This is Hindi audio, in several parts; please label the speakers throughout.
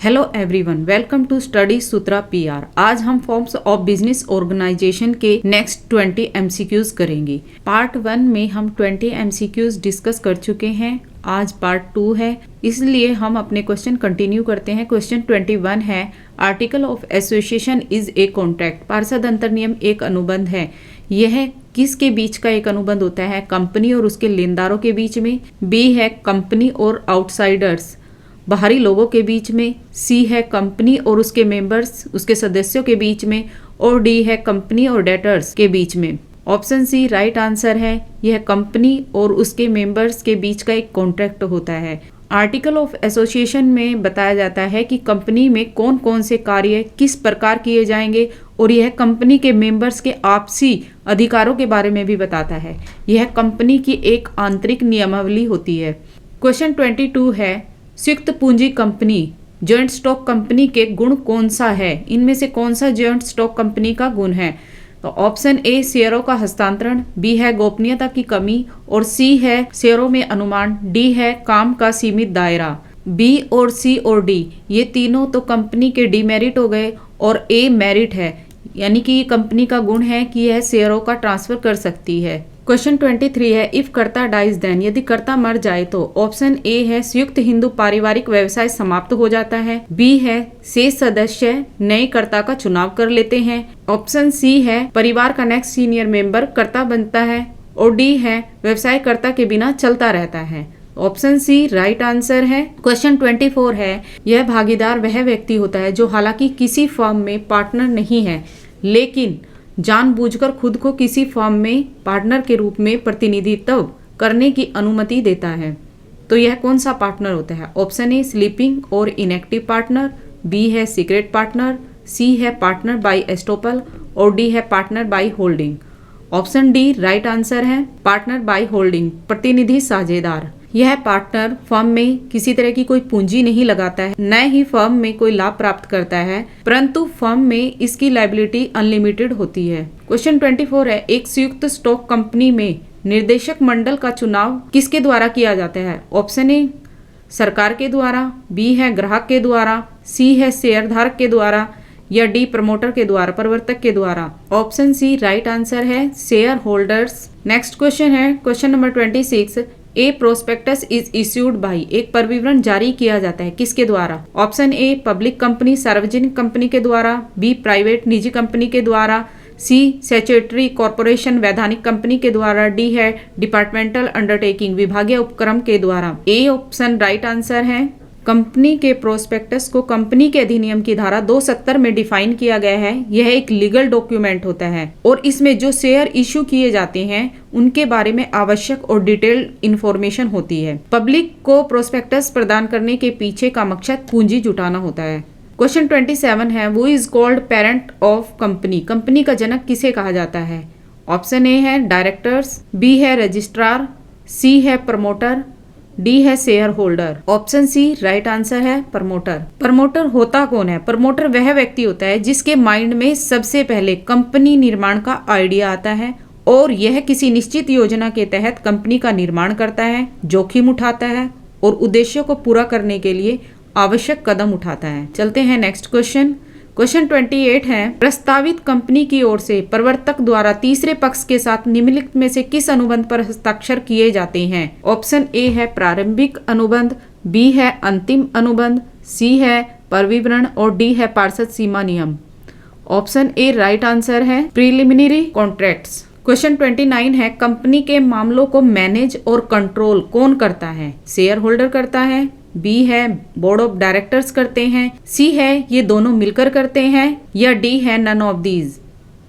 Speaker 1: Hello everyone, welcome to study Sutra PR. आज हम फॉर्म्स ऑफ बिजनेस ऑर्गेनाइजेशन के नेक्स्ट 20 एमसीक्यूज करेंगे। पार्ट 1 में हम 20 एमसीक्यूज डिस्कस कर चुके हैं। आज पार्ट 2 है, इसलिए हम अपने क्वेश्चन कंटिन्यू करते हैं। क्वेश्चन 21 है, article of association is a contract. पार्षद अंतर्नियम एक अनुबंध है। यह किसके बीच का एक अनुबंध होता है? कंपनी और उसके लेनदारों के बीच में। बी है कंपनी और आउटसाइडर्स, बाहरी लोगों के बीच में। सी है कंपनी और उसके मेंबर्स, उसके सदस्यों के बीच में। और डी है कंपनी और डेटर्स के बीच में। ऑप्शन सी राइट आंसर है। यह कंपनी और उसके मेंबर्स के बीच का एक कॉन्ट्रैक्ट होता है। आर्टिकल ऑफ एसोसिएशन में बताया जाता है कि कंपनी में कौन कौन से कार्य किस प्रकार किए जाएंगे, और यह कंपनी के मेंबर्स के आपसी अधिकारों के बारे में भी बताता है। यह कंपनी की एक आंतरिक नियमावली होती है। क्वेश्चन 22 है, संयुक्त पूंजी कंपनी जॉइंट स्टॉक कंपनी के गुण कौन सा है? इनमें से कौन सा जॉइंट स्टॉक कंपनी का गुण है? तो ऑप्शन ए शेयरों का हस्तांतरण, बी है गोपनीयता की कमी, और सी है शेयरों में अनुमान, डी है काम का सीमित दायरा। बी और सी और डी ये तीनों तो कंपनी के डीमेरिट हो गए, और ए मेरिट है, यानी कि ये कंपनी का गुण है कि यह शेयरों का ट्रांसफर कर सकती है। क्वेश्चन 23 है, इफ कर्ता डाइज देन, यदि कर्ता मर जाए तो। ऑप्शन ए है संयुक्त हिंदू पारिवारिक व्यवसाय समाप्त हो जाता है। बी है शेष सदस्य नए कर्ता का चुनाव कर लेते हैं। ऑप्शन सी है परिवार का नेक्स्ट सीनियर मेंबर कर्ता बनता है। और डी है व्यवसाय कर्ता के बिना चलता रहता है। ऑप्शन सी राइट आंसर है। क्वेश्चन 24 है, यह भागीदार वह व्यक्ति होता है जो हालांकि किसी फर्म में पार्टनर नहीं है, लेकिन जानबूझकर खुद को किसी फर्म में पार्टनर के रूप में प्रतिनिधित्व करने की अनुमति देता है। तो यह कौन सा पार्टनर होता है? ऑप्शन ए स्लीपिंग और इनएक्टिव पार्टनर, बी है सीक्रेट पार्टनर, सी है पार्टनर बाय एस्टोपल, और डी है partner by holding. Option D right answer है। पार्टनर बाय होल्डिंग, प्रतिनिधि साझेदार। यह पार्टनर फर्म में किसी तरह की कोई पूंजी नहीं लगाता है, न ही फर्म में कोई लाभ प्राप्त करता है, परंतु फर्म में इसकी लायबिलिटी अनलिमिटेड होती है। क्वेश्चन 24 है, एक संयुक्त स्टॉक कंपनी में निर्देशक मंडल का चुनाव किसके द्वारा किया जाता है? ऑप्शन ए सरकार के द्वारा, बी है ग्राहक के द्वारा, सी है शेयरधारक के द्वारा, या डी प्रमोटर के द्वारा, प्रवर्तक के द्वारा। ऑप्शन सी राइट आंसर है, शेयर होल्डर्स। नेक्स्ट क्वेश्चन है, question number 26, A prospectus is issued by, एक परिविवरण जारी किया जाता है किसके द्वारा? ऑप्शन ए पब्लिक कंपनी सार्वजनिक कंपनी के द्वारा, बी प्राइवेट निजी कंपनी के द्वारा, सी स्टैट्यूटरी कॉर्पोरेशन वैधानिक कंपनी के द्वारा, डी है डिपार्टमेंटल अंडरटेकिंग विभागीय उपक्रम के द्वारा। ए ऑप्शन राइट आंसर है। कंपनी के प्रोस्पेक्टस को कंपनी के अधिनियम की धारा 270 में डिफाइन किया गया है। यह एक लीगल डॉक्यूमेंट होता है, और इसमें जो शेयर इश्यू किए जाते हैं उनके बारे में आवश्यक और डिटेल्ड इंफॉर्मेशन होती है। पब्लिक को प्रोस्पेक्टस प्रदान करने के पीछे का मकसद पूंजी जुटाना होता है। क्वेश्चन 27 है, वो is called parent of company, company का जनक किसे कहा जाता है? ऑप्शन ए है डायरेक्टर्स, बी है रजिस्ट्रार, सी है प्रमोटर, डी है shareholder. Option C right answer है, प्रमोटर। प्रमोटर होता कौन है? प्रमोटर वह व्यक्ति होता है जिसके माइंड में सबसे पहले कंपनी निर्माण का आइडिया आता है, और यह किसी निश्चित योजना के तहत कंपनी का निर्माण करता है, जोखिम उठाता है, और उद्देश्यों को पूरा करने के लिए आवश्यक कदम उठाता है। चलते हैं नेक्स्ट क्वेश्चन। क्वेश्चन 28 है, प्रस्तावित कंपनी की ओर से प्रवर्तक द्वारा तीसरे पक्ष के साथ निम्नलिखित में से किस अनुबंध पर हस्ताक्षर किए जाते हैं? ऑप्शन ए है प्रारंभिक अनुबंध, बी है अंतिम अनुबंध, सी है परिविवरण, और डी है पार्षद सीमा नियम। ऑप्शन ए राइट आंसर है, प्रीलिमिनरी कॉन्ट्रैक्ट्स। क्वेश्चन 29 है, कंपनी के मामलों को मैनेज और कंट्रोल कौन करता है? शेयर होल्डर करता है, बी है बोर्ड ऑफ डायरेक्टर्स करते हैं, सी है ये दोनों मिलकर करते हैं, या डी है none of these.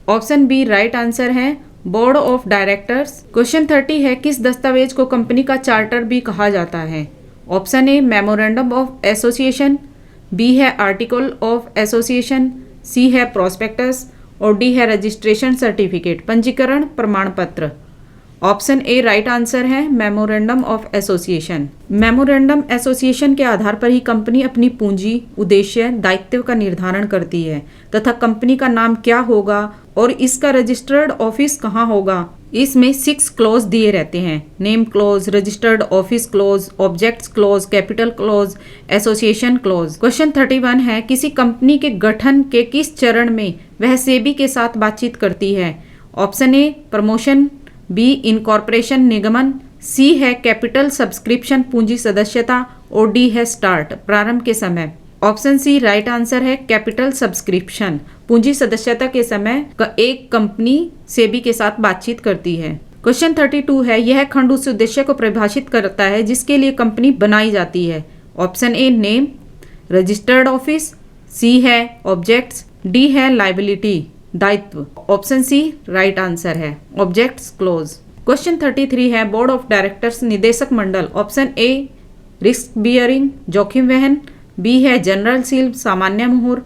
Speaker 1: Option B right answer है, बोर्ड ऑफ डायरेक्टर्स। क्वेश्चन 30 है, किस दस्तावेज को कंपनी का चार्टर भी कहा जाता है? Option A memorandum of association, B है आर्टिकल ऑफ एसोसिएशन, सी है प्रोस्पेक्टस, और डी है रजिस्ट्रेशन सर्टिफिकेट, पंजीकरण प्रमाण पत्र। ऑप्शन ए राइट आंसर है, memorandum of association. Memorandum association के आधार पर ही कंपनी अपनी पूंजी, उद्देश्य, दायित्व का निर्धारण करती है, तथा कंपनी का नाम क्या होगा और इसका रजिस्टर्ड ऑफिस कहाँ होगा, इसमें 6 क्लॉज दिए रहते हैं, name clause, registered office clause, objects clause, capital clause, association clause. Question 31 है किसी कंपनी के गठन के किस चरण में वह सेबी के साथ बातचीत करती है? Option A promotion, B incorporation निगमन, सी है कैपिटल सब्सक्रिप्शन पूंजी सदस्यता और डी है स्टार्ट प्रारंभ के समय। ऑप्शन सी राइट आंसर है कैपिटल सब्सक्रिप्शन। पूंजी सदस्यता के समय एक कंपनी सेबी के साथ बातचीत करती है। क्वेश्चन 32 है यह खंड उस उद्देश्य को परिभाषित करता है जिसके लिए कंपनी बनाई जाती है। Option A name, registered office, C है ऑब्जेक्ट्स, डी है लाइबिलिटी दायित्व। ऑप्शन सी राइट आंसर है ऑब्जेक्ट्स क्लोज। क्वेश्चन 33 है बोर्ड ऑफ डायरेक्टर्स निदेशक मंडल। ऑप्शन ए रिस्क बियरिंग जोखिम वहन, बी है जनरल सील सामान्य मुहूर,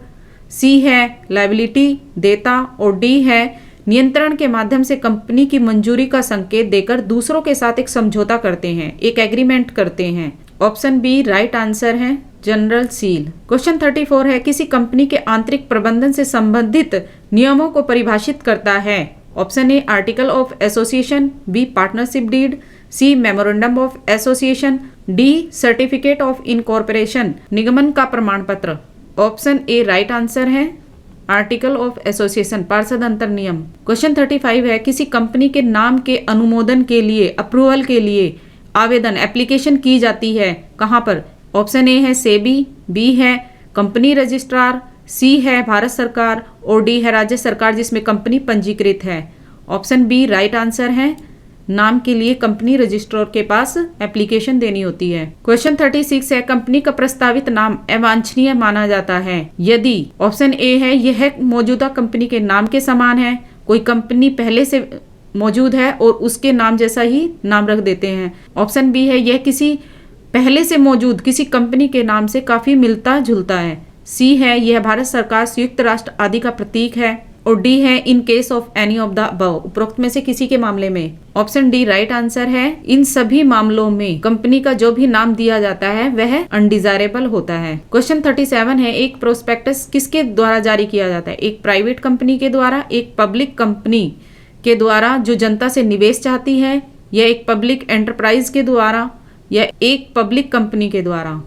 Speaker 1: सी है लाइबिलिटी देता और डी है नियंत्रण के माध्यम से कंपनी की मंजूरी का संकेत देकर दूसरों के साथ एक समझौता करते हैं, एक एग्रीमेंट करते हैं। ऑप्शन बी राइट आंसर है जनरल सील। क्वेश्चन 34 है किसी कंपनी के आंतरिक प्रबंधन से संबंधित नियमों को परिभाषित करता है। Option A article of association, B partnership deed, C memorandum of association, D certificate of incorporation निगमन का प्रमाण पत्र। ऑप्शन ए राइट आंसर है आर्टिकल ऑफ एसोसिएशन पार्षद अंतर नियम। क्वेश्चन 35 है किसी कंपनी के नाम के अनुमोदन के लिए अप्रूवल के लिए आवेदन एप्लीकेशन की जाती है कहाँ पर? ऑप्शन ए है सेबी, बी है कंपनी रजिस्ट्रार, सी है भारत सरकार और डी है राज्य सरकार जिसमें कंपनी पंजीकृत है। ऑप्शन बी राइट आंसर है नाम के लिए कंपनी रजिस्ट्रार के पास एप्लीकेशन देनी होती है। क्वेश्चन 36 है कंपनी का प्रस्तावित नाम अवांछनीय माना जाता है यदि ऑप्शन ए है यह मौजूदा कंपनी के नाम के समान है, कोई कंपनी पहले से मौजूद है और उसके नाम जैसा ही नाम रख देते हैं। ऑप्शन बी है यह किसी पहले से मौजूद किसी कंपनी के नाम से काफी मिलता जुलता है, सी है यह भारत सरकार संयुक्त राष्ट्र आदि का प्रतीक है और डी है in case of any of the above उपरोक्त में से किसी के मामले में। ऑप्शन डी राइट आंसर है इन सभी मामलों में कंपनी का जो भी नाम दिया जाता है वह अनडिजायरेबल होता है। क्वेश्चन 37 है एक प्रोस्पेक्टस किसके द्वारा जारी किया जाता है? एक प्राइवेट कंपनी के द्वारा, एक पब्लिक कंपनी के द्वारा जो जनता से निवेश चाहती है, या एक पब्लिक एंटरप्राइज के द्वारा, या एक पब्लिक कंपनी के द्वारा।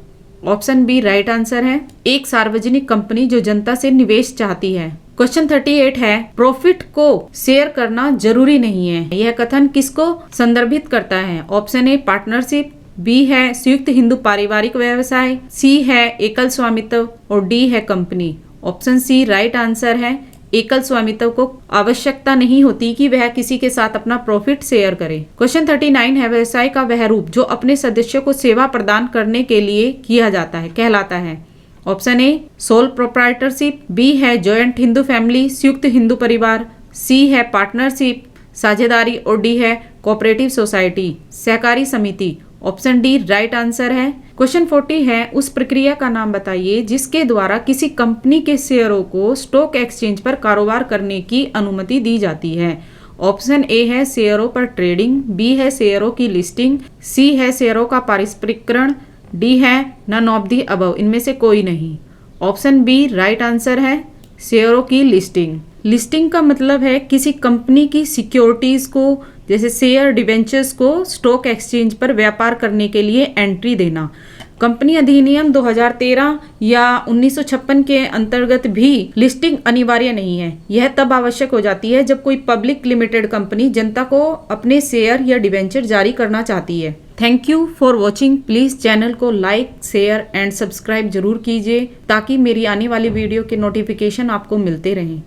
Speaker 1: ऑप्शन बी राइट आंसर है एक सार्वजनिक कंपनी जो जनता से निवेश चाहती है। क्वेश्चन 38 है प्रॉफिट को शेयर करना जरूरी नहीं है, यह कथन किसको संदर्भित करता है? ऑप्शन ए पार्टनरशिप, बी है संयुक्त हिंदू पारिवारिक व्यवसाय, सी है एकल स्वामित्व और डी है company. Option C right answer है एकल स्वामित्व को आवश्यकता नहीं होती कि वह किसी के साथ अपना प्रॉफिट शेयर करे। क्वेश्चन 39 है व्यवसाय का वह रूप जो अपने सदस्यों को सेवा प्रदान करने के लिए किया जाता है कहलाता है। Option A sole proprietorship, B है जॉइंट हिंदू फैमिली संयुक्त हिंदू परिवार, सी है पार्टनरशिप साझेदारी और डी है कोऑपरेटिव सोसाइटी सहकारी समिति। ऑप्शन डी राइट आंसर है। क्वेश्चन 40 है उस प्रक्रिया का नाम बताइए जिसके द्वारा किसी कंपनी के शेयरों को स्टॉक एक्सचेंज पर कारोबार करने की अनुमति दी जाती है। ऑप्शन ए है शेयरों पर ट्रेडिंग, बी है शेयरों की लिस्टिंग, सी है शेयरों का पारिश्रमीकरण, डी है नन ऑफ दी अबव इनमें से कोई नहीं। ऑप्शन बी राइट आंसर है शेयरों की लिस्टिंग। लिस्टिंग का मतलब है किसी कंपनी की सिक्योरिटीज को जैसे शेयर डिवेंचर्स को स्टॉक एक्सचेंज पर व्यापार करने के लिए एंट्री देना। कंपनी अधिनियम 2013 या 1956 के अंतर्गत भी लिस्टिंग अनिवार्य नहीं है। यह तब आवश्यक हो जाती है जब कोई पब्लिक लिमिटेड कंपनी जनता को अपने शेयर या डिवेंचर जारी करना चाहती है। Thank you for watching. Please channel को लाइक शेयर एंड सब्सक्राइब जरूर कीजिए ताकि मेरी आने वाली वीडियो के नोटिफिकेशन आपको मिलते रहें।